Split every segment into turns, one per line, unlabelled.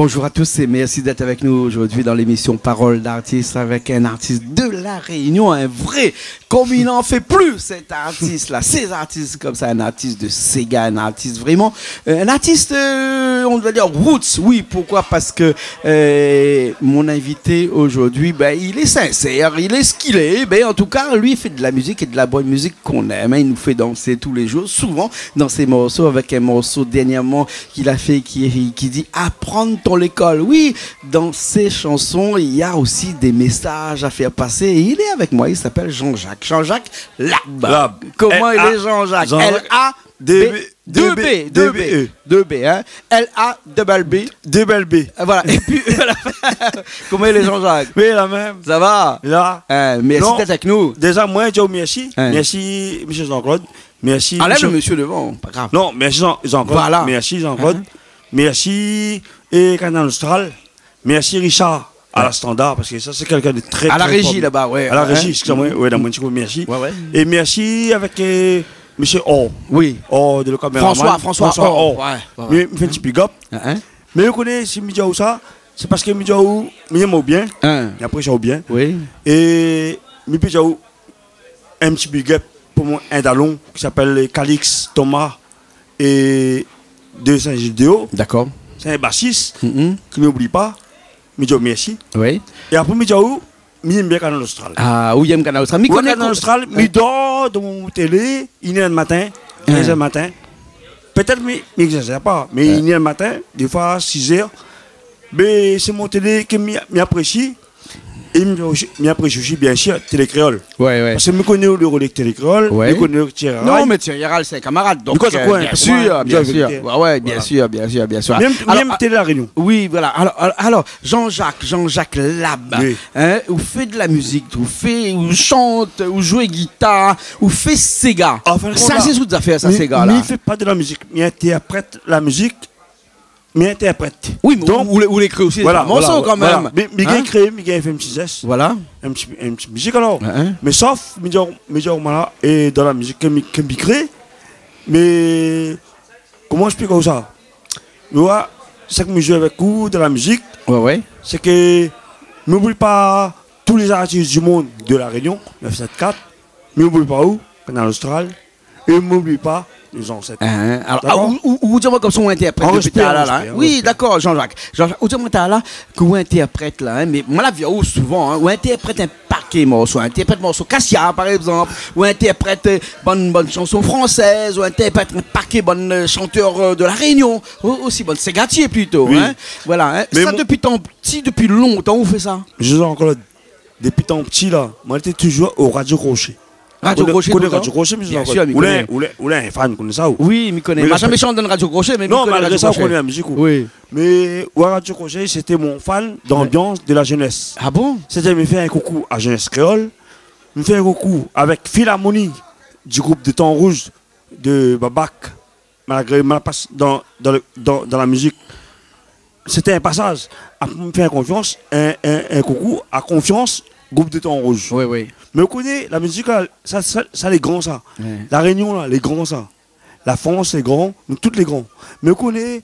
Bonjour à tous et merci d'être avec nous aujourd'hui dans l'émission Parole d'artiste avec un artiste de La Réunion, un vrai, comme il n'en fait plus cet artiste-là, ces artistes comme ça, un artiste de Sega, un artiste vraiment, un artiste, on va dire roots, oui, pourquoi? Parce que mon invité aujourd'hui, ben, il est sincère, il est ce qu'il est, ben, en tout cas, lui, il fait de la musique et de la bonne musique qu'on aime, hein, il nous fait danser tous les jours, souvent dans ses morceaux, avec un morceau dernièrement qu'il a fait qui dit « Apprendre ton l'école ». Oui, dans ses chansons, il y a aussi des messages à faire passer. Et il est avec moi, il s'appelle Jean-Jacques. Jean-Jacques Lab. Comment il est Jean-Jacques? L-A-2-B, hein? L-A-B-B. Voilà. Et puis, voilà. Comment il est Jean-Jacques?
Oui, la même.
Ça va?
Là.
Merci d'être avec nous.
Déjà, moi, je dis merci. Merci, M. Jean-Claude. Merci.
Enlève le monsieur devant, pas grave.
Non, merci Jean-Claude.
Voilà.
Merci Jean-Claude. Merci et Canal Austral. Merci Richard à la standard parce que ça c'est quelqu'un de très
à la
très
régie là-bas, ouais.
À la régie, excusez-moi, ouais, dans mon petit coup, merci.
Ouais.
Et merci avec Monsieur O.
Oui.
O de le caméraman.
François O. Ouais.
Mais il fait un petit big up. Mais vous connaissez si Midjaou ça, c'est parce que Midjaou, m'aime bien. Et après j'ai bien. Oui. Et Midjaou un petit big up pour mon indalon qui s'appelle Calix Thomas et de Saint-Gildéo. D'accord. C'est un bassiste qui ne m'oublie pas. Midjaou merci. Oui. Et après Midjaou, j'aime bien Canal Austral.
Ah, oui, j'aime Canal Austral.
Canal Austral, je dors dans mon télé, 1h du matin, 15h du matin. Peut-être, mais je ne sais pas, mais 1h du matin, des fois 6h. Mais c'est mon télé qui m'apprécie. Et m'apprécie aussi, bien sûr, Télé Créole. Ouais. Parce que je connais le relais Télé Créole, je connais le Thierry.
Non, mais Thierry, c'est un camarade. Donc, bien sûr. Bien sûr.
Même Télé La Réunion.
Oui, voilà. Alors Jean-Jacques Lab, hein, vous faites de la musique, vous chante, vous jouez guitare, vous faites Sega. Ça, c'est toutes affaires, ça, Sega.
Mais il ne fait pas de la musique, il interprète la musique. Mais interprète.
Oui, mais vous l'écrivez aussi des morceaux quand même.
Mais j'ai créé, j'ai fait un petit geste. Voilà. Un petit musique alors. Mais sauf, voilà, et dans la musique que j'ai créé. Mais comment expliquer ça? Moi, c'est que je joue avec vous de la musique. C'est que n'oublie pas tous les artistes du monde de la Réunion, 974. Mais n'oublie pas où? Canal Austral. Et n'oublie pas. Ils ont cette.
Alors, ou dis-moi comme ça, on interprète depuis là. Oui, d'accord, Jean-Jacques. Ou dis-moi là, que vous interprète là, mais moi la vieux souvent, ou interprète un paquet morceau, interprète morceau Cassia par exemple, ou interprète bonne chanson française, ou interprète un paquet bonne chanteur de la Réunion, aussi bonne Ségatier plutôt. Oui. Voilà. Mais ça depuis tant petit, depuis longtemps, vous faites ça?
Je vous encore depuis tant petit là, moi j'étais toujours au Radio Crochet.
Radio Crochet,
Radio Crochet, mais
bien sûr,
ou un fan connaît ça.
Oui, il connaît. Je jamais chanté dans Radio Crochet, mais
non, malgré ça, on connaît la musique. Oui. Mais Radio Crochet, c'était mon fan d'ambiance de la jeunesse.
Ah bon?
C'était me faire un coucou à Jeunesse Créole, me faire un coucou avec Philharmonie du groupe de Temps Rouge de Babac, malgré ma passe dans la musique. C'était un passage à me faire confiance, un coucou à confiance, groupe de Temps Rouge.
Oui.
Mais vous connaissez, la musique, ça les grands, ça. La Réunion, là, les grands, ça. La France, les grands, nous, toutes les grands. Mais vous connaissez,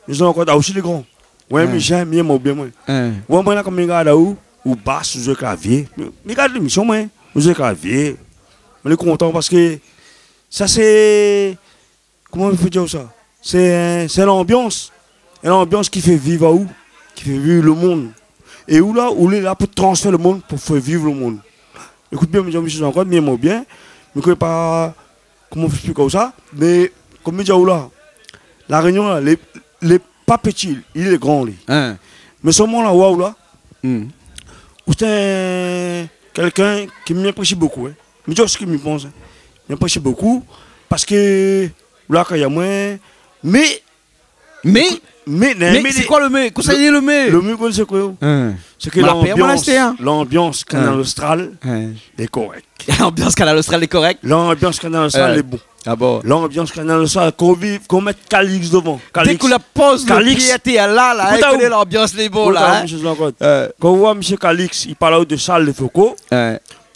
ils ont encore aussi les grands. Ouais, mais j'aime bien, moi, bien, moi. Ouais, moi, là, comme les gars, là, où basse, vous jouez clavier. Mais regarde l'émission, moi, vous jouez clavier. On est content parce que ça, c'est. Comment on peut dire ça? C'est l'ambiance. Et l'ambiance qui fait vivre à où? Qui fait vivre le monde. Et où est là pour transférer le monde, pour faire vivre le monde. Écoute bien, je suis encore bien, bien. Je ne sais pas comment je explique ça. Mais comme je dis là, la Réunion, là, les pas petits, il est grand. Mais ce moment là, waouh là, c'est quelqu'un qui m'apprécie beaucoup. Mais je sais ce qu'il me pense. Il m'apprécie beaucoup parce que là, quand il y a moins. Mais
c'est quoi le mais? Qu'est-ce que c'est le mais?
Le mais, c'est quoi? C'est que l'ambiance Canal Austral est correcte.
L'ambiance Canal Austral est correcte?
L'ambiance Canal Austral est bon.
Ah bon?
L'ambiance Canal Austral, qu'on mette Calix devant.
Dès qu'on la pose, Calix était là, écoutez l'ambiance les bons là.
Quand on voit M. Calix, il parle de Charles de Foucault.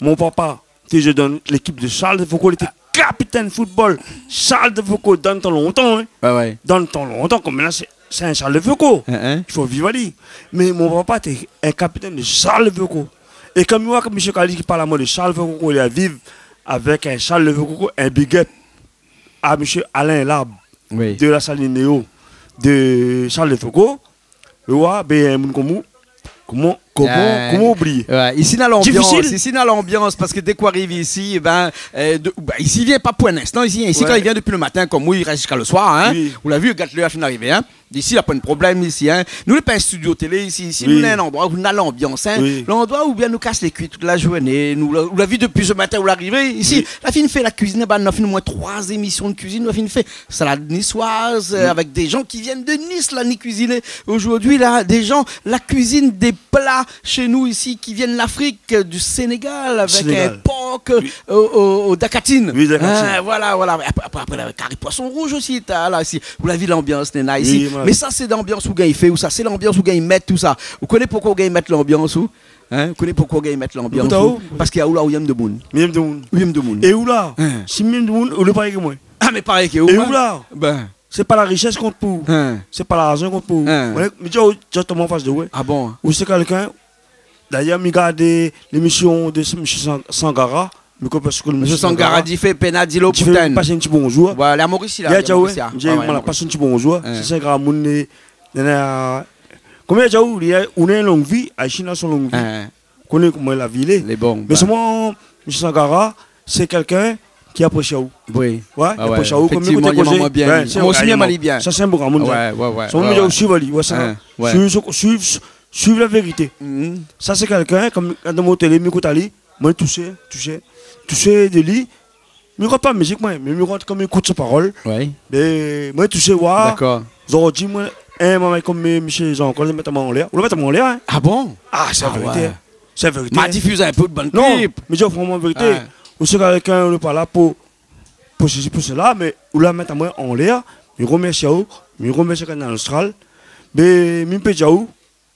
Mon papa, je donne l'équipe de Charles de Foucault, il était capitaine football. Charles de Foucault, dans le temps longtemps. Dans le temps longtemps, comme là, c'est un Charles de Foucault.
Hein?
Il faut vivre ali. Mais mon papa était un capitaine de Charles de Foucault. Et comme moi, comme M. Kali qui parle à moi de Charles de Foucault, il a vivre avec un Charles de Foucault, un big up à M. Alain Larbe
Oui.
de la saline Néo de Charles de Foucault. Ouais, ben, comment oublier?
Ouais, ici dans l'ambiance,
Difficile.
ici dans l'ambiance, parce que dès qu'on arrive ici, ici il vient pas pour un instant, ici
Ouais.
quand il vient depuis le matin, comme moi, il reste jusqu'à le soir, hein.
Oui.
Vous l'avez vu, regarde le fin d'arriver, hein. Ici, il n'y a pas de problème ici, hein. Nous, n'est pas un studio télé ici,
Oui.
nous, on a un endroit où on a l'ambiance, hein.
Oui.
L'endroit où bien nous casse les cuits toute la journée. Nous, vous l'avez vu depuis ce matin où l'arrivée, ici,
Oui.
la fille fait la cuisine, bah, on a fait au moins 3 émissions de cuisine, la fille fait salade niçoise, avec des gens qui viennent de Nice, là, ni cuisiner. Aujourd'hui, là, des gens, la cuisine des plats chez nous ici, qui viennent de l'Afrique, du Sénégal, avec
Sénégal.
un porc
Oui.
au Dakatine.
Oui, Dakatine.
Hein, voilà. Après, la carré poisson rouge aussi, t'as, là, ici. Vous l'avez vu l'ambiance, Nena, ici.
Oui, voilà.
Mais ça, c'est l'ambiance où gars il fait, ou ça, c'est l'ambiance où gars ils mettent tout ça. Vous connaissez pourquoi gars ils mettent l'ambiance où? Hein? Vous connaissez pourquoi gars ils mettent l'ambiance
Écoute,
où? Parce qu'il y a où là où il y a de monde.
Même de monde.
Où il y a de monde.
Et où là?
Hein.
Si même de monde, on le pareil que moi.
Ah, mais pareil que où?
Et où là?
Ben.
C'est pas la richesse qu'on pour.
Hein.
C'est pas l'argent qu'on pour.
Hein.
Mais tu justement en face de ouais.
Ah bon?
Ou c'est quelqu'un. D'ailleurs, je regarde l'émission de M. Sangara.
Monsieur Sangara dit fait Penadilo
Tu fais
Poutaine.
passer un petit bonjour.
Voilà, la Mauricie là.
Il y a déjà ouais.
Mauricia.
J'ai
Ah ouais,
passé un petit bonjour.
Hein.
C'est Sangara Moune. Combien déjà où il y a une longue vie, à Chine son longue vie.
Hein.
Connaît comment la ville est.
Les bons.
Mais seulement, M. Sangara, c'est quelqu'un qui apprécie où.
Oui.
Ouais,
Ah ouais.
apprécie où. Comme
Effectivement,
écoute,
il y a bien.
ouais, c'est
Moi aussi,
vrai,
il y a
vraiment.
bien.
Ça, c'est un bon monde.
Ouais.
Son nom, je suis valide. Ouais, ça.
Hein, ouais.
Suivre la vérité.
Mhm.
Ça, c'est quelqu'un, comme dans mon télé, m'écoute Ali, moi, touché de lui. Je ne crois pas musique, moi, mais je crois comme écoute sa parole.
Oui.
Mais moi, touché, ouais.
D'accord.
Aujourd'hui, moi, un moment comme Michel Jean, quand je mets ma main en l'air, on le met en l'air, hein.
Ah bon?
Ah, c'est la
Ah
vérité.
ouais.
Hein. C'est la vérité.
M'a diffusé un peu de bonne
Non,
clip.
mais je vraiment la vérité.
Ouais.
Ou c'est quelqu'un, on n'est pas là pour ceci, pour cela, mais on la met en l'air, je remercie à vous, je remercie à Canal Austral, mais je peux dire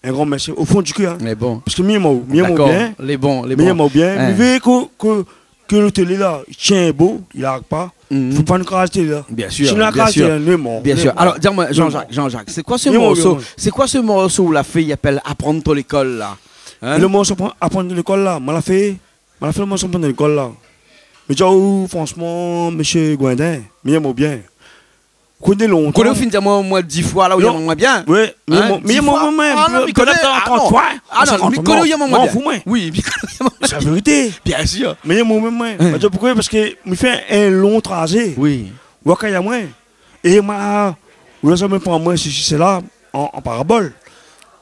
un grand merci au fond du cœur. Hein.
Mais bon.
Parce que je m'aime
D'accord.
bien.
Les bons.
Mais j'aime bien.
Hein.
Je veux que le télé là, il tient beau, il n'arrête pas. Il ne faut pas nous craser là.
Bien sûr.
Si on a
bien
crasé,
sûr.
on est mort.
Bien
on est
sûr.
mort.
Alors, dis-moi,
Non.
Jean-Jacques, c'est quoi ce
Bien bon,
morceau?
bien bon.
C'est quoi ce morceau où la fille appelle Apprendre ton école là? Hein?
Le morceau apprendre de l'école là, m'a fait le morceau apprendre de l'école là. Mais franchement, monsieur Gwendin, mais j'aime bien. Connais longtemps.
Connais au fin de moi 10 fois là où il y a moins bien?
Oui, mais
Hein?
il y a
10 fois?
même.
Ah non, mais connais. Ah non.
fois.
Ah non, mais connais où il y a moins
Non,
bien?
fous-moi.
Oui, mais connais où il y a moins
C'est la vérité.
bien sûr.
Mais il y a même. Pourquoi? Parce que je fais un long trajet.
Oui.
Il y a moins. Et vous ne savez pas moi si c'est là, en parabole.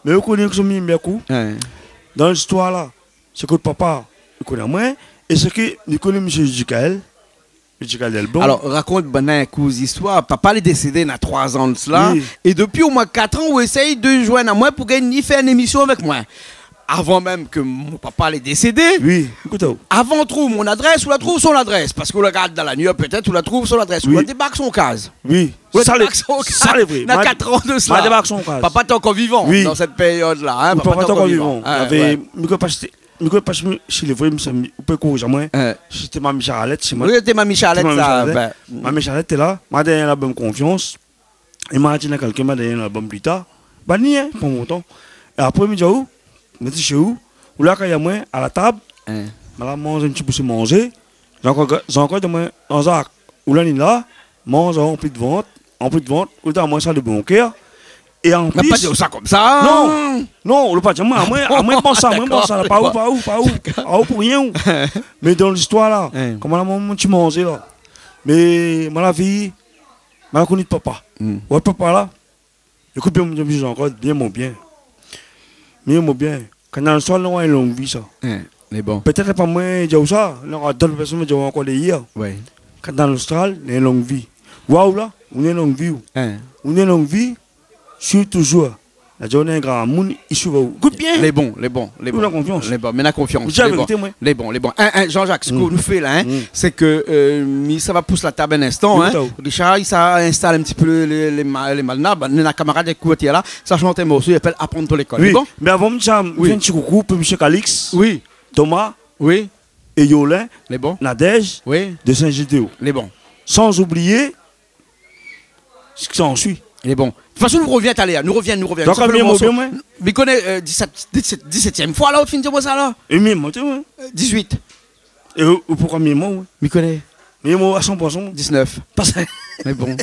Mais vous connaissez que je m'y mets coup.
Hein.
Dans l'histoire là, c'est que le papa, il connaît moins. Et c'est que il connaît M. Jicael. Jicael Delbon.
Alors, raconte un coup d'histoire. Papa est décédé il y a 3 ans de cela.
Oui.
Et depuis au moins 4 ans, on essaye de joindre à moi pour qu'il fasse une émission avec moi. Avant même que mon papa est décédé,
Oui, écoutez.
avant on trouve mon adresse, on la trouve son adresse. Parce qu'on la regarde dans la nuit, peut-être, on la trouve son adresse.
Oui.
On la débarque son case.
Oui.
On la
Ça,
débarque son case.
ça, les vrais.
Il y a 4 ans de
Ma
cela.
débarque son cas.
Papa est encore vivant
Oui.
dans cette période-là. Hein?
Papa est encore vivant.
Hein,
Il y
ouais.
avait. Je ne pas si les vrais, vous pouvez courir moi.
Hein.
C'était ma Michalette, c'est moi.
Oui, c'était ma Michalette,
C'était ma
ça.
Michalette.
Ben,
Ma Michalette est là. Ma dernière album Confiance. Et ma dernière quelqu'un, ma dernière album plus tard. Bah, ni, hein, pour mon temps. Et après, je me dis où? Je me dis chez où? Ou là, quand il y a moi, à la table,
hein.
je mange un petit peu de manger. J'ai encore de moi, dans un sac. Ou là, il là, mange en plus de vente. Ou là, moi, ça de bon cœur. Et en
On
plus.
n'a pas dit ça comme ça.
Non. Non, on ne pas dire moi, moi, pense ça, là, pas où, pour rien. Mais dans l'histoire là,
Hein.
comment la maman tu manges là. Mais moi la vie, moi la connais de papa. Ouais, papa là, écoute bien, encore bien mon bien. Bien mon bien. Quand dans l'histoire là, on a une longue vie ça.
Hein. Mais bon.
Peut-être pas moi, j'ai ça, là, on a d'autres personnes qui ont encore des hier.
Oui.
Quand dans l'histoire, on a une longue vie. Waouh là, on a une longue vie.
Hein.
On a une longue vie, je suis toujours. La journée un grand monde, il suit où. Écoute bien.
Les bons.
Ou la confiance.
Les bons, mais la confiance.
J'ai la
Les bons.
vérité, moi.
Les bons. Jean-Jacques, ce qu'on nous fait là, hein,
Mm.
c'est que ça va pousser la table un instant.
Oui,
Hein.
t'as-
Richard, il s'installe un petit peu les malnas. Les camarades écoutent là. Ça chante un morceau, il appelle Apprendre ton école.
Oui,
C'est bon?
mais avant de ça,
Oui.
je fais un petit coucou pour M. Calix,
Oui.
Thomas
Oui.
et Yolin,
Les bons.
Nadège
Oui.
de Saint-Gédéo.
Les bons.
Sans oublier ce qui s'en suit.
Il est bon. De toute façon, nous revient, allez, nous revient.
Donc, moi.
Mais connaît 17e fois là, au fin de moi ça là.
Et moi, tu vois.
18.
Et pourquoi moi?
Mais connaît.
Mais moi, à 100%.
19. Mais bon,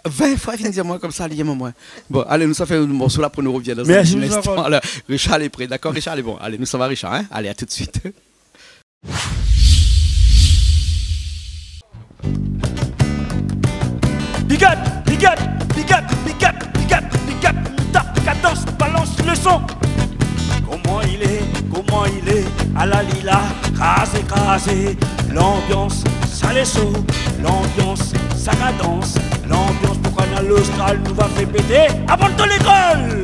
20 fois, il dit moi comme ça, lié moi. Bon, allez, nous ça fait un morceau là pour nous revenir dans un instant. Alors, Richard est prêt, d'accord, Richard est bon. Allez, nous ça va, Richard, hein? Allez, à tout de suite.
Big up, tape, cadence, balance le son. Comment il est, à la lila, crasé, l'ambiance, ça les sauts, l'ambiance, ça cadence, l'ambiance, pourquoi dans l'Austral nous va faire péter, abandonne l'école.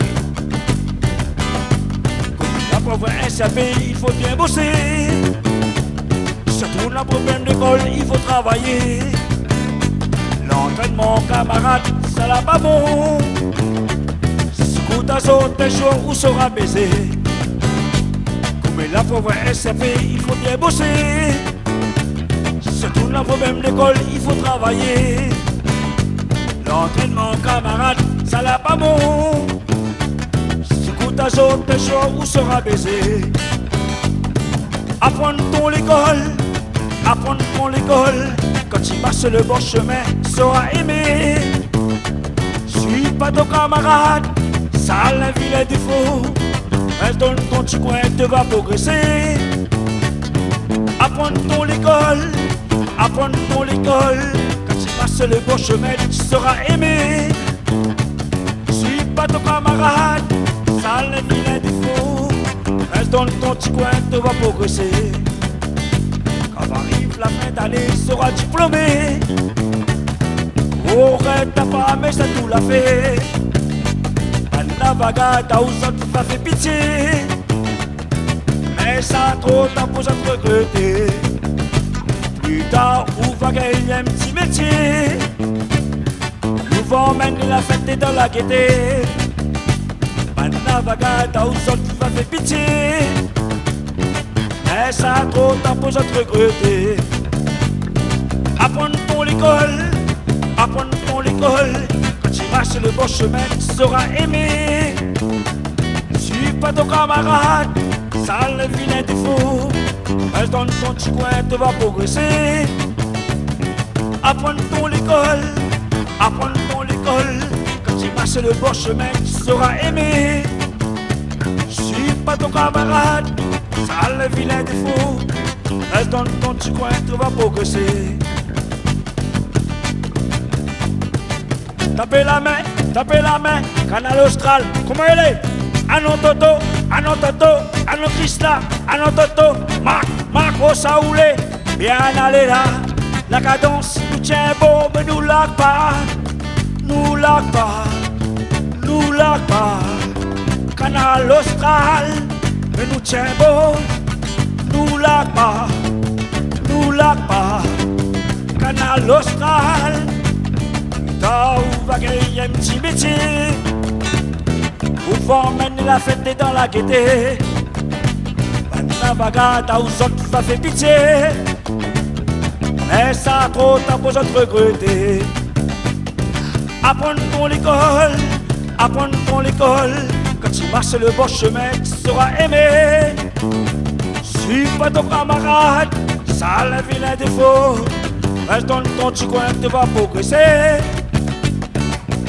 Comme la pauvre SAP, il faut bien bosser, surtout la problème d'école, il faut travailler. L'entraînement, camarade, ça l'a pas bon. Si ta zone, t'es chaud ou sera baisé. Comme la pauvre SAP, il faut bien bosser. Surtout le problème d'école, il faut travailler. L'entraînement, camarade, ça l'a pas bon. Si ta zone, t'es chaud ou sera baisé. Apprendre ton l'école. Quand tu passes le bon chemin, sera aimé. Suis pas ton camarade, ça la vilain défaut. Reste dans ton petit coin, tu vas progresser. Apprendre ton l'école. Quand tu passes le bon chemin, tu seras aimé. Suis pas ton camarade, ça la vilain défaut. Reste dans ton petit coin, tu vas progresser. Quand arrive la fin d'année, sera diplômé. Oh, t'as pas, mais ça tout l'a fait. Anna Vaga, t'as où ça tu vas faire pitié. Mais ça trop, t'as pour ça te regretter. Plus tard, où va gagner un petit métier. Nous va emmener la fête et dans la gaieté. Anna Vaga, t'as où ça tu vas faire pitié. Mais ça trop, t'as pour ça te regretter. Apprendre ton l'école. Quand tu marches le bon chemin, tu seras aimé. Suis pas ton camarade, ça le vilain défaut. Reste dans ton petit coin, tu vas progresser. Apprendre ton l'école. Quand tu marches le bon chemin, tu seras aimé. Suis pas ton camarade, ça le vilain défaut. Reste dans ton petit coin, tu vas progresser. Tapez la main, Canal Austral, comment elle est? Anon Toto, Anon Chrisla, Anon Toto, Marco Saoulé, bien allé là, la cadence nous tient bon, mais nous lag pas, Canal Austral, mais nous tient bon, nous lag pas, Canal Austral. Où va gagner un petit métier. Où va emmener la fête et dans la gaieté. Anna Vaga, t'as où ça tu vas faire pitié. Mais ça trop, t'as besoin de regretter. Apprendre ton l'école. Quand tu marches le bon chemin, tu seras aimé. Suis pas ton camarade, ça la vilain défaut. Reste dans ton petit coin, tu vas progresser.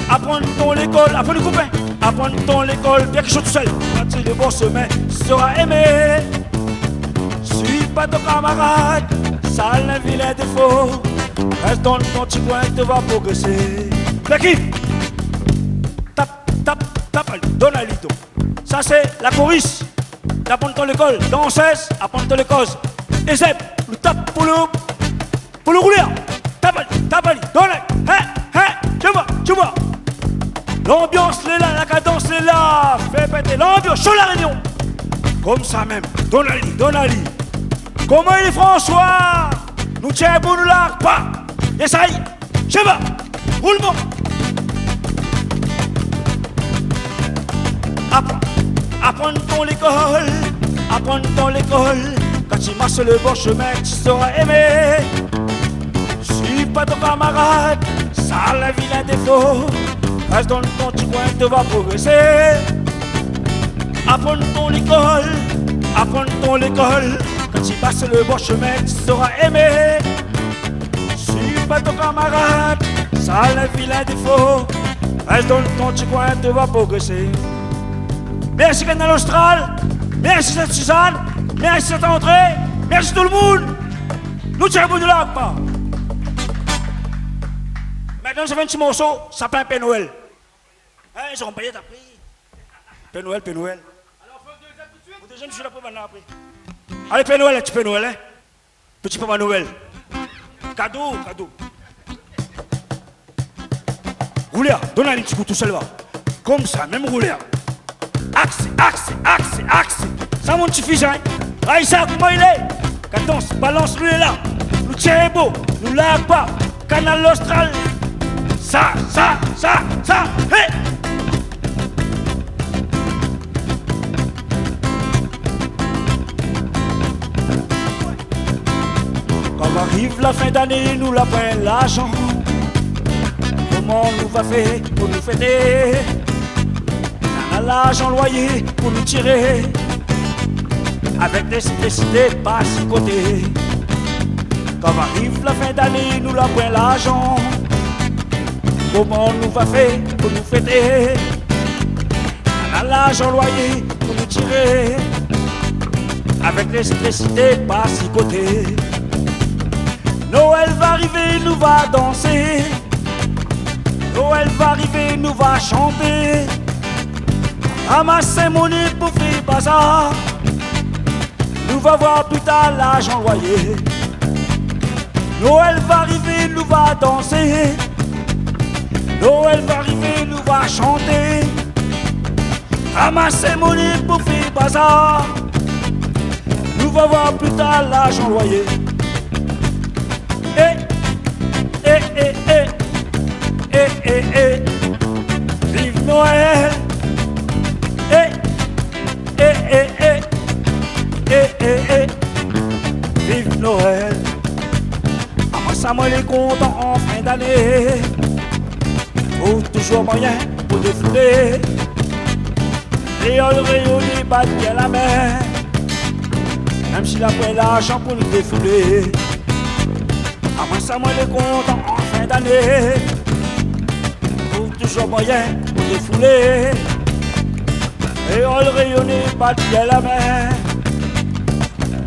Apprendre ton l'école, apprendre les copains. Apprendre ton l'école, bien quelque chose tout seul. Quand tu es le bon chemin, tu seras aimé. Suis pas ton camarade, ça le vilain défaut. Reste dans ton petit coin, tu vas progresser. L'équipe, tape, allez, donne à l'ito. Ça c'est la chorus. Apprendre ton l'école, danseuse, apprendre ton l'école. Et Zeb, le tape pour le rouler. Tape, donne, tu vois. L'ambiance est là, la cadence est là. Fais péter l'ambiance, chaud la réunion. Comme ça même, Donali. Comment il est François? Nous tiens pour nous là, pas. Et ça y est, je sais pas, roulement. Apprendre ton l'école. Quand tu marches le bon chemin, tu seras aimé. Suis pas ton camarade, ça la vilain défaut. Reste dans ton petit coin, tu vas progresser. Apprends ton l'école, apprends ton l'école. Quand tu passes le bon chemin, tu seras aimé. Suis pas ton camarade, ça a un vilain défaut. Reste dans ton petit coin, tu vas progresser. Merci Canal Austral, merci Sainte-Suzanne, merci Saint-André, merci tout le monde. Nous tirons de là, pas. Maintenant, j'ai fait un petit morceau, ça s'appelle Père Noël. Hein, ils auront payé après. Père Noël, Père Noël. Alors, faut que deuxième tout de suite. Au deuxième, je suis là pour maintenant après. Allez, Père Noël, petit Père Noël, hein. Petit Papa Noël. Cadeau, cadeau. Rouléa, donne un petit coup tout seul là. Comme ça, même Rouléa. Axe, axe, axe, axe. Ça, mon petit fils, hein. Aïssa, comment il est? Cadence, balance, lui est là. Nous tirons beau, nous l'a pas. Canal Austral. Ça, hey! Quand arrive la fin d'année, nous la prenons l'argent. Comment nous va faire pour nous fêter? On a l'argent loyer pour nous tirer. Avec des décidés pas si côté. Quand arrive la fin d'année, nous la prenons l'argent. Comment nous va faire pour nous fêter? On a l'argent loyer pour nous tirer. Avec l'électricité pas si côté. Noël va arriver, nous va danser. Noël va arriver, nous va chanter. Ramasser monnaie pour faire bazar. Nous va voir plus tard l'argent loyer. Noël va arriver, nous va danser. Noël va arriver, nous va chanter. Ramasser monnaie pour faire bazar. Nous va voir plus tard l'argent loyer. Vive Noël. Vive Noël. À moi les contents en fin d'année. Trouve toujours moyen pour défouler. Léol rayonné, bat bien la main. Même s'il a pris l'argent pour nous défouler. À moi les contents en fin d'année. Trouve toujours moyen pour défouler. Léol rayonné, bat bien la main.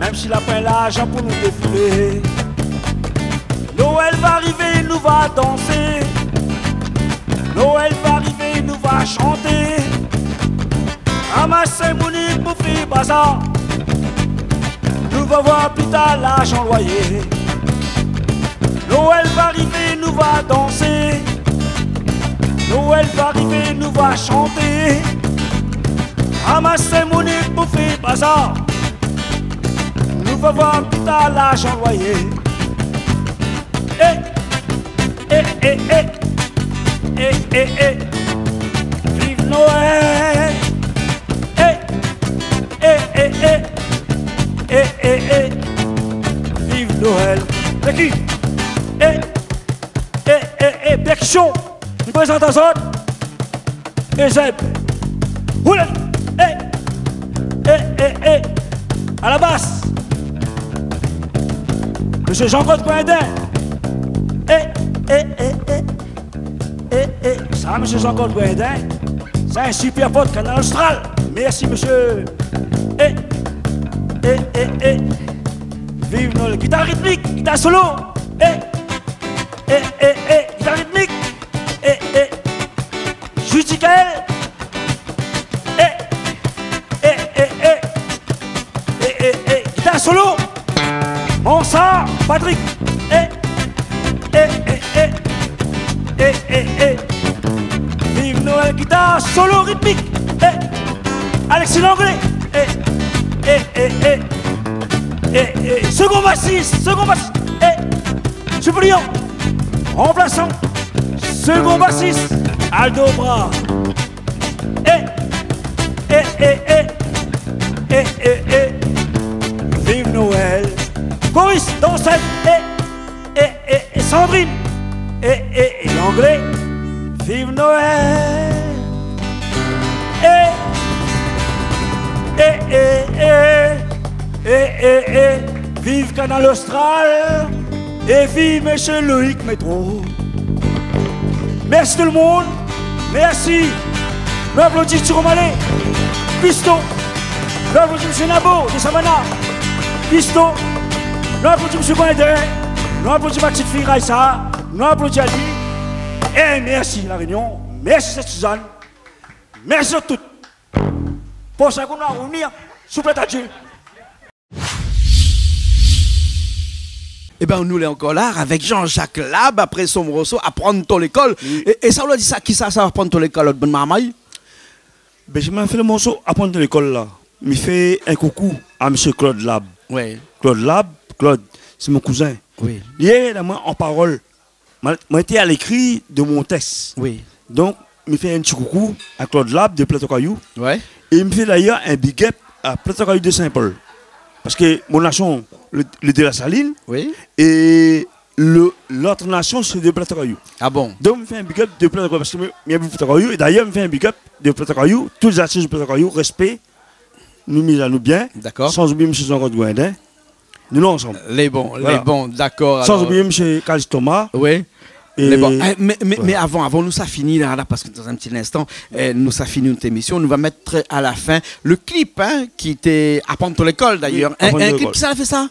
Même s'il a pris l'argent pour nous défouler. Noël va arriver, nous va danser. Noël va arriver, nous va chanter. Ramasser monnaie pour faire bazar. Nous va voir plus tard l'argent loyer. Noël va arriver, nous va danser. Noël va arriver, nous va chanter. Ramasser monnaie pour faire bazar. Nous va voir plus tard l'argent loyer. Vive Noël. Vive Noël. C'est qui? Percussion. Une présentation. Et Zeb. Oula. À la basse. Monsieur Jean-Claude Coindin. Ça, monsieur Jean-Claude Coindin, c'est un super pote Canal Austral. Merci, monsieur. Vive Noël. Guitare rythmique, guitare solo. Guitare rythmique. Justicael. Guitare solo. Monsard, Patrick. Vive Noël, guitare solo rythmique. Alexis Langlais. Second bassiste, suppléant, remplaçant, second bassiste, Aldo Bras. Vive Noël. Chorus, dansette, et Sandrine, et l'anglais. Vive Noël. Vive Canal Austral. Et vive Monsieur Loïc Métro. Merci tout le monde. Merci. Nous applaudissons Tiromalé. Pisto. Nous applaudissons M. Nabo de Savannah. Pisto. Nous applaudissons M. Boindin. Nous applaudissons ma petite fille Raïssa. Nous applaudissons Ali. Et merci La Réunion. Merci Suzanne. Merci à toutes. Pour ça qu'on va revenir. S'il vous plaît, à Dieu.
Eh bien, nous l'est encore là avec Jean-Jacques Lab après son morceau Apprendre ton l'école. Oui. Et ça, on a dit ça, qui ça apprendre ton l'école, bonne maman?
Ben, je m'ai fait le morceau Apprendre ton l'école là. Je fait un coucou à M. Claude Lab.
Oui.
Claude Lab, Claude, c'est mon cousin.
Oui.
Hier, moi, en parole, j'ai été à l'écrit de mon texte.
Oui.
Donc, je fait un petit coucou à Claude Lab de Plateau Caillou.
Oui.
Et il me fait d'ailleurs un big up à Plateau Caillou de Saint-Paul. Parce que mon nation, le de la Saline,
oui.
Et l'autre nation, c'est de Plateau Caillou.
Ah bon?
Donc, je me fais un big up de Plateau Caillou. Parce que je suis Plateau Caillou. Et d'ailleurs, je me fais un big up de Plateau Caillou. Tous les artistes de Plateau Caillou, respect, nous mis à nous bien.
D'accord.
Sans oublier M. Jean-Claude Gouindin. Nous, nous ensemble.
Les bons, voilà. Les bons, d'accord.
Sans oublier M. Calis Thomas.
Oui. Et bon. Mais avant nous ça finit là, parce que dans un petit instant, nous ça finit notre émission. Nous va mettre à la fin le clip qui était à Apprendre ton l'école d'ailleurs.
Oui,
un clip, ça a fait ça?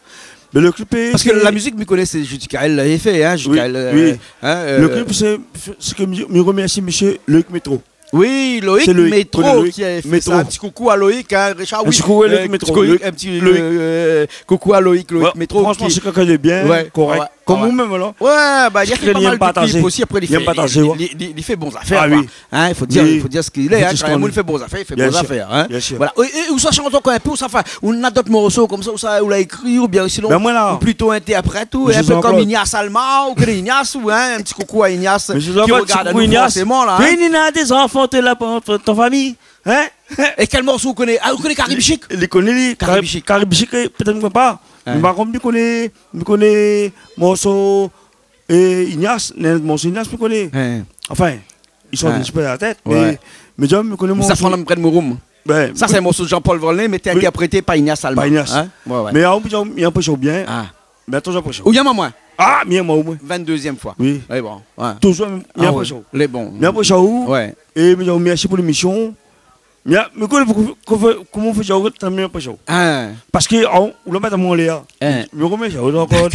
Mais le clip est...
Parce que la musique, me connaît, c'est Judicaël l'avait fait. Hein, Judicaël,
oui. Le clip, c'est ce que je remercie M. Loïc Métro.
Oui, Loïc Métro qui a fait ça. Un petit coucou à Loïc, hein, Richard.
Un petit coucou à Loïc Métro.
Un petit coucou à Loïc Métro.
Franchement, c'est quelqu'un de bien, correct. Comme vous-même, là.
Ouais, bah il y a fait pas mal de clips aussi. Après, il fait bons affaires.
Ah oui.
Il faut dire ce qu'il est. Quand il fait bons affaires, il fait bons affaires. Voilà. Et où ça chante encore un peu, on a d'autres morceaux comme ça, où l'a écrit, ou bien sinon, ou plutôt interprète, ou un peu comme Ignace Alma, ou que Ignace, ou un petit coucou à Ignace qui regarde à nous forcément là.
Il y a des enfants, t'es là pour ton famille. Hein?
Et quel morceau vous connaissez? Ah, vous connaissez Caribichic?
Les connais, Caribichic, peut-être pas. Mais par contre, je connais morceau Ignace, morceau Ignace, je connais. Enfin, ils sont un petit peu à la tête, mais je connais morceau.
Ça fait un près de Mouroum. Ça, c'est un morceau de Jean-Paul Volnay, mais t'es interprété par Ignace Alma.
Par Ignace. Mais il y a un peu chaud bien. Mais toujours un peu chaud.
Ou il y a moins.
Ah, bien moi au moins.
22e fois.
Oui.
Les bons.
Toujours, il y a un peu chaud.
Les bons.
Il y a un peu chaud.
Ouais.
Et merci pour l'émission. Mais comment on fait ça? T'as mis un peu chaud. Parce que on l'a mis à mon léa. Je remets ça encore.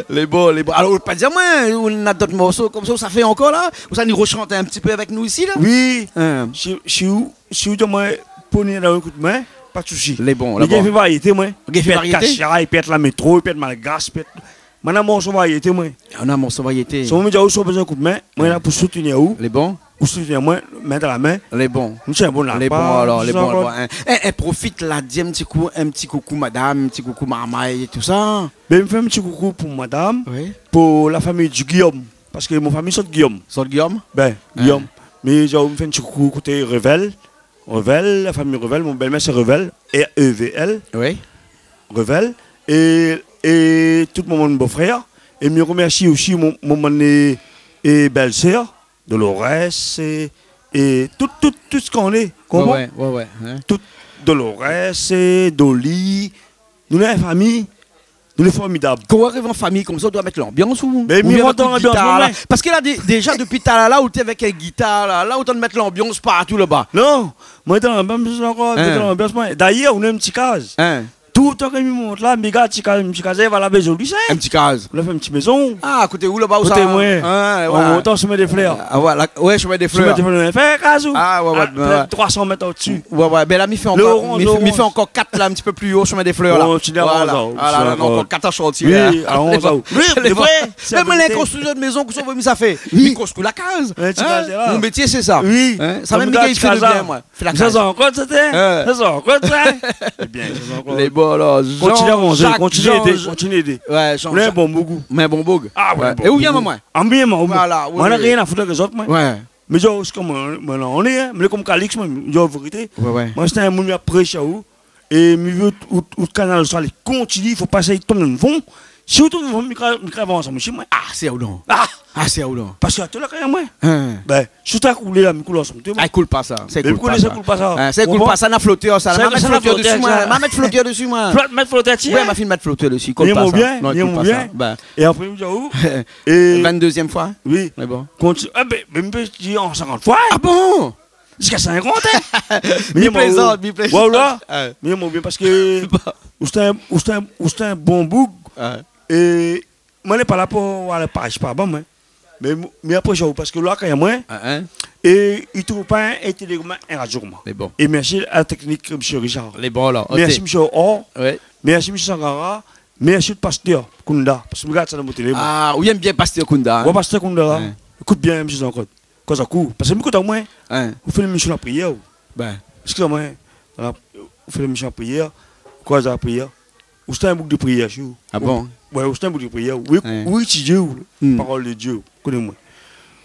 Les bons. Alors, pas dire moi, on a d'autres morceaux comme ça fait encore là? Ou ça nous rechante un petit peu avec nous ici là?
Oui. Si vous demandez pour nous un coup de main, pas de souci.
Les bons.
Il y a une variété, moi.
Il y a une variété.
Il peut être la métro, il peut être malgache, il peut être. Maintenant, mon morceau variété, moi.
On a un morceau variété.
Si on me dit où sont besoin de coup de main, moi là pour soutenir où?
Les bons.
Pour soutenir moi, main dans la main.
Les bons.
Nous sommes bons là.
Les bons alors, les bons. Profite là, dis un petit coucou madame, un petit coucou marmaille et tout ça.
Ben, je fais un petit coucou pour madame,
pour
la famille du Guillaume. Parce que mon famille sont de Guillaume.
Sont de Guillaume?
Ben, Guillaume. Mais je me fais un petit coucou côté Revel. Revel, la famille Revel, mon belle-mère c'est Revel, R-E-V-L.
Oui.
Revel. Et tout mon beau-frère. Et je remercie aussi mon belle-sœur, Dolores, et tout ce qu'on est. Comment?
Ouais.
Tout Dolores, Dolly. Nous sommes une famille. Nous sommes formidables.
Quand on arrive en famille comme ça, on doit mettre l'ambiance ou?
Mais
parce que là, déjà depuis tout à là où tu es avec une guitare, là où tu mettre l'ambiance partout là-bas.
Non, moi dans l'ambiance. D'ailleurs, on a une petite case. Tout le temps que je monte là, mes gars, un petit case, va la maison du sein.
Un petit case.
On a fait une petite maison.
Ah, à côté où là-bas où ça?
Côté moi. On monte, on se met des fleurs.
Ah ouais, je mets des fleurs.
Fait case où?
Ah ouais.
300 mètres au-dessus.
Ouais. Ben là, il fait encore 4 là, un petit peu plus haut, je mets des fleurs là. Voilà, encore 4 à chantier.
Oui, alors on va où?
C'est vrai. Même les constructeurs de maison, qu'est-ce que ça fait? Ils construisent la case. Mon métier, c'est ça.
Oui.
Ça même il fait le bien, moi.
Ça s'en compte, c'était? Ça s'en compte, ça? Eh bien, ça s'en compte.
Les bons là.
Continue à manger, continue à aider.
Ouais,
on a un bon bougou.
Mais un bon boug.
Ah ouais.
Et où vient maman?
En bien, moi.
Voilà.
Moi, on n'a rien à foutre avec les autres, moi.
Ouais.
Mais je suis comme on est, mais comme Calix, moi, je dis la vérité.
Ouais.
Moi, c'était un monde à prêcher où. Et je veux le canal, ça continue, il faut passer, il tombe dans le fond. Si vous trouvez mon micro ensemble chez moi.
Ah, c'est où non?
Ah,
c'est où non?
parce que tu là quand moi.
Hein.
Ben, si tu as coulé là, micro ensemble.
Ah, coule pas ça. C'est cool pas
ça
ça.
coule pas ça.
C'est cool pas ça, n'a flotté ça.
Ça
M'a mettre
n'a
flotteur
flotté,
dessus moi.
ça.
M'a mettre flotteur dessus moi.
Mettre flotteur tiens.
Ouais, ma fille mettre flotteur dessus. Coule
Bien
pas
mon
ça.
bien,
Non,
bien
coule
mon
pas
bien.
ça. Ben,
Et après vous où? Et
22e fois.
oui.
Mais bon.
Continue. Ah ben, me dis en 50 fois.
Ah bon?
Jusqu'à 50 hein.
Mi plaisante, mi plaisante.
Voilà.
Ah.
Mais mon bien parce que c'est un bon bouc.
Ah.
Et moi, je ne pas là pour aller pas, je pas bon, mais après, je parce que là, quand il y a moins, et il ne trouve pas un télégramme un radio.
Mais bon.
Et merci à la technique, M. Richard.
Les bons là.
Merci, M. Or.
Ouais.
Merci, M. Sangara. Merci, le pasteur Kunda. Parce que regarde ça dans mon téléphone.
Ah, oui, aime bien Pasteur Kunda.
Ouais, pasteur Kunda là.
Ouais.
Écoute bien, M. Sangara. Quand ça court. Parce que moi, quand moi,
Hein.
vous faites l'émission de la prière.
Ben.
Excusez-moi, vous faites l'émission de la prière. Quoi, ça la prière? Vous faites un bouc de prière, chez vous.
Ah bon?
Ouais, c'est un bout de prière. Oui,
Ouais.
oui, c'est Dieu,
Mm.
parole de Dieu. Connais-moi.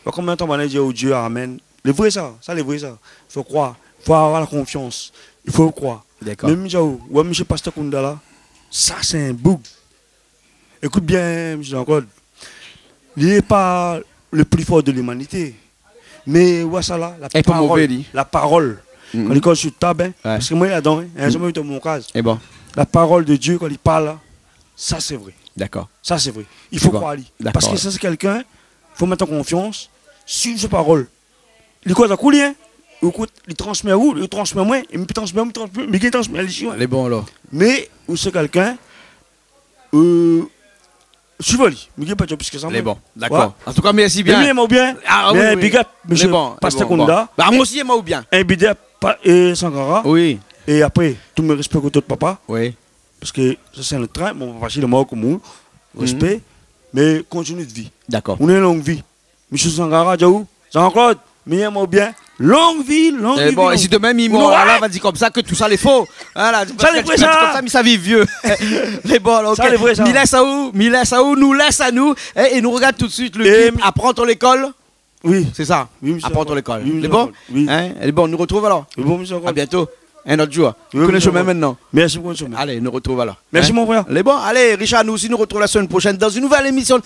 Combien de temps on va dire au Dieu, Amen. Le vrai ça, le vrai ça. Il faut croire, il faut avoir la confiance. Il faut croire.
D'accord.
Même ouais, monsieur Pasteur Kundala, ça c'est un bouc. Écoute bien, monsieur Jean-Claude. Il n'est pas le plus fort de l'humanité. Mais ouais, ça là,
Et pas mauvais, lui.
la parole. Quand il colle sur table, hein, parce que moi, là-dedans, un jour, dans mon cas,
Et bon.
la parole de Dieu, quand il parle, là, ça c'est vrai.
D'accord.
Ça, c'est vrai. Il faut
Bon.
croire à lui.
D'accord.
Parce que ça, c'est quelqu'un, il faut mettre en confiance sur sa parole. Il quoi, ça coule, hein? Il transmet où? Il transmet moi, il me transmet, mais il transmet à l'issue.
Les bons là.
Mais, c'est quelqu'un, suivez lui. Mais il n'y a pas de plus que ça.
Les
moi.
bons. D'accord. En tout cas, merci bien.
Mais moi bien.
Ah oui,
Mais
oui.
big up, monsieur
Les bons.
Pasteur
Les bons,
Kunda.
bon. Bah, moi aussi, moi ou bien.
Un big up et Sangara.
Oui.
Et après, tout me respect au tout papa.
Oui.
Parce que ça, c'est le train. Mon papa, c'est le mort comme vous. Respect. Mais continue de vie.
D'accord.
On a une longue vie. Monsieur Sangara, Djaou, Jean-Claude, mais moi bien. Longue vie, longue vie.
Bon, et si demain, il mort, là, va dire comme ça que tout ça, les faux. Hein, là,
Ça, les vrais, ça.
comme ça, mais ça vit vieux. Les bons, là, ok.
Ça, les vrais, ça.
Mila Saou, nous laisse à nous. Et nous regarde tout de suite le
Et
clip. Apprends ton l'école.
Oui.
C'est ça.
Oui, monsieur
Apprends ton
Jean-Claude.
l'école.
Oui,
Les
monsieur
bons?
Jean-Claude. Oui.
Hein, les bons, nous retrouve alors.
C'est bon, monsieur
À
Jean-Claude.
bientôt. Un autre jour.
Oui,
Connais le
monsieur
chemin
Jean-Claude.
maintenant.
Merci beaucoup, monsieur.
Allez, nous retrouve alors.
Merci,
Hein?
mon frère.
Les bons, allez, Richard, nous aussi nous retrouvons la semaine prochaine dans une nouvelle émission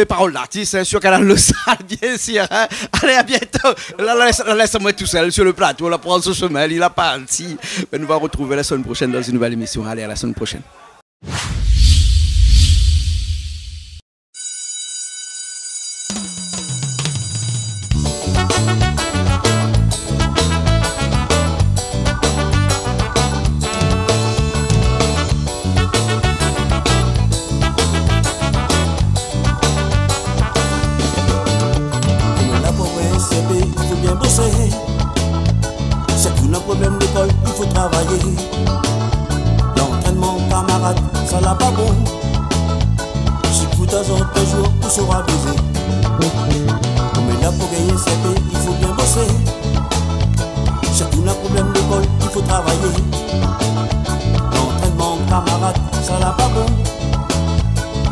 Parole d'artiste hein, sur Canal Le Sal, bien sûr. Hein? Allez, à bientôt. Là, laisse-moi tout seul sur le plateau, on va prendre ce chemin, il a pas si. Mais nous va retrouver la semaine prochaine dans une nouvelle émission. Allez, à la semaine prochaine.
Il faut bien bosser. C'est tout notre problème d'école, il faut travailler. L'entraînement, camarade, ça l'a pas bon. Si tout à un jour, tout sera baisé. Mais là pour gagner CP, il faut bien bosser. C'est tout notre problème d'école, il faut travailler. L'entraînement, camarade, ça l'a pas bon.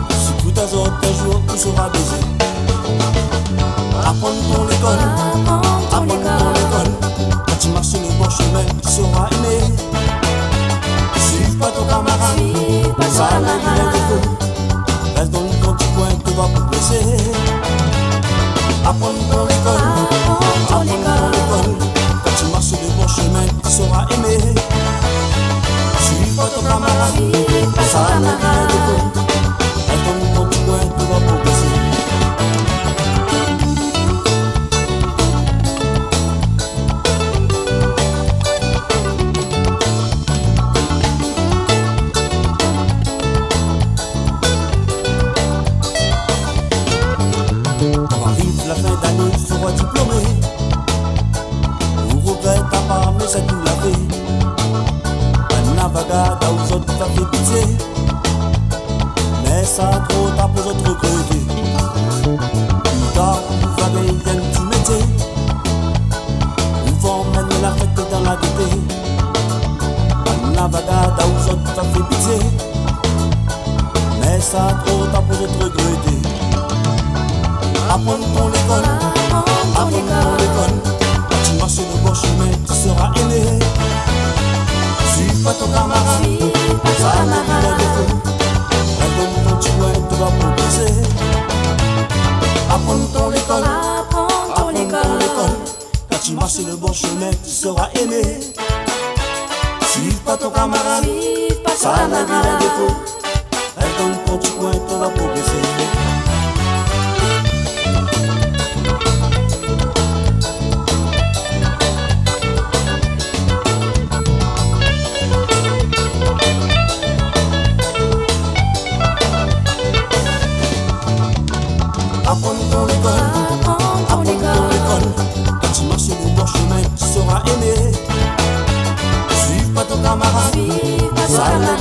Si tout à un jour, tout sera baisé. Apprends ton l'école, apprends ton l'école. Quand tu marches sur le bon chemin, tu seras aimé. Suive pas ton camarade, ça n'a rien de faux. Reste dans ton petit coin, tu vas progresser. Apprends ton l'école, apprends ton l'école. Quand tu marches sur le bon chemin, tu seras aimé. Suive pas ton camarade, ça n'a rien de faux. Reste dans ton petit coin, tu vas progresser. La fin d'année sera diplômé. Vous regrettez pas, mais c'est tout la vie. Un navaga aux autres va fait pitié. Mais ça trop tard pour autres regretter. Plus tard, vous avez bien du métier. Vous vont mener la fête dans la gaieté. Un navaga aux autres va fait pitié. Mais ça trop tard pour autres regretter. Apprends ton l'école, apprends ton l'école. Quand tu marches sur le bon chemin, tu seras aimé. Suis pas ton camarade, ça n'a rien de faux. Reste dans ton petit coin, marcher le bon chemin, tu seras aimé. Suive pas ton camarade, ça la vie d'un défaut. Reste dans ton petit coin, tu vas progresser. Apprends ton école. Quand tu marches le bon chemin, tu seras aimé. Suive pas ton camarade, ça la